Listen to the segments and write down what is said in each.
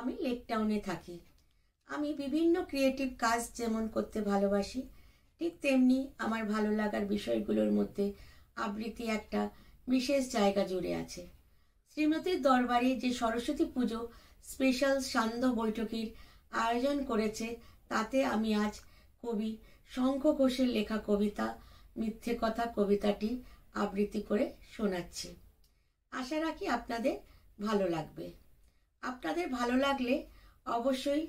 আমি লেক টাউনে থাকি। আমি বিভিন্ন ক্রিয়েটিভ কাজ যেমন করতে ভালোবাসি, ঠিক তেমনি আমার ভালো লাগার বিষয়গুলোর মধ্যে আবৃত্তি একটা বিশেষ জায়গা জুড়ে আছে। শ্রীমতীর দরবারে যে সরস্বতী পুজো স্পেশাল সান্ধ্য বৈঠকের আয়োজন করেছে, তাতে আমি আজ কবি শঙ্খ ঘোষের লেখা কবিতা মিথ্যে কথা কবিতাটি আবৃত্তি করে শোনাচ্ছি। আশা রাখি আপনাদের ভালো লাগবে। আপনাদের ভালো লাগলে অবশ্যই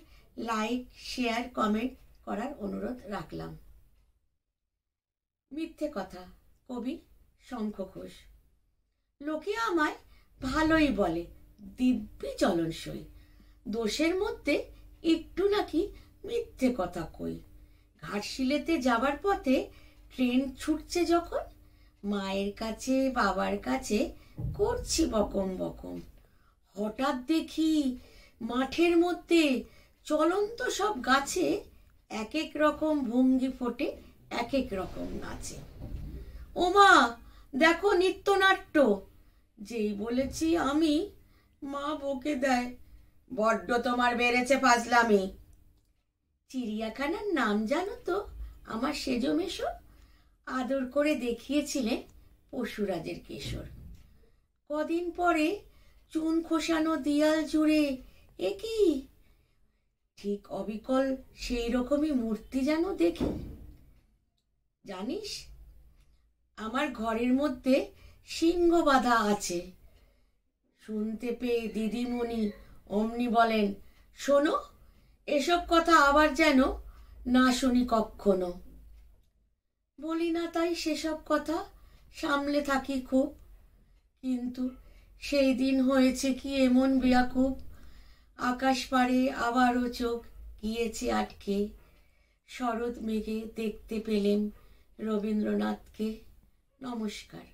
লাইক, শেয়ার, কমেন্ট করার অনুরোধ রাখলাম। মিথ্যে কথা, কবি শঙ্খ ঘোষ। লোকে আমায় ভালোই বলে, দিব্যি চলনসই, দোষের মধ্যে একটু নাকি মিথ্যে কথা কই। ঘাটশিলেতে যাবার পথে ট্রেন ছুটছে যখন, মায়ের কাছে বাবার কাছে করছি বকম বকম। হঠাৎ দেখি মাঠের মধ্যে চলন্ত সব গাছে এক এক রকম ভঙ্গি ফোটে, এক এক রকম নাচে। ওমা দেখো নৃত্যনাট্য, যেই বলেছি আমি, মা বকে দেয়, বড্ড তোমার বেড়েছে ফাজলামি। চিড়িয়াখানার নাম জানো তো আমার সেজো মেশো? আদর করে দেখিয়েছিলেন পশুরাজের কেশর। কদিন পরে চুন খোসানো দিয়াল জুড়ে এ কি, ঠিক অবিকল সেই রকমই মূর্তি যেন দেখি। জানিস, আমার ঘরের মধ্যে সিংহ বাঁধা আছে। শুনতে পেয়ে দিদিমণি অমনি বলেন, শোনো, এসব কথা আবার যেন না শুনি কক্ষনো। বলি না তাই সেসব কথা, সামলে থাকি খুব, কিন্তু সেই দিন হয়েছে কি এমন বেয়াকুব, আকাশ পারে আবারও চোখ গিয়েছে আটকে, শরৎ মেঘে দেখতে পেলেম রবীন্দ্রনাথকে। নমস্কার।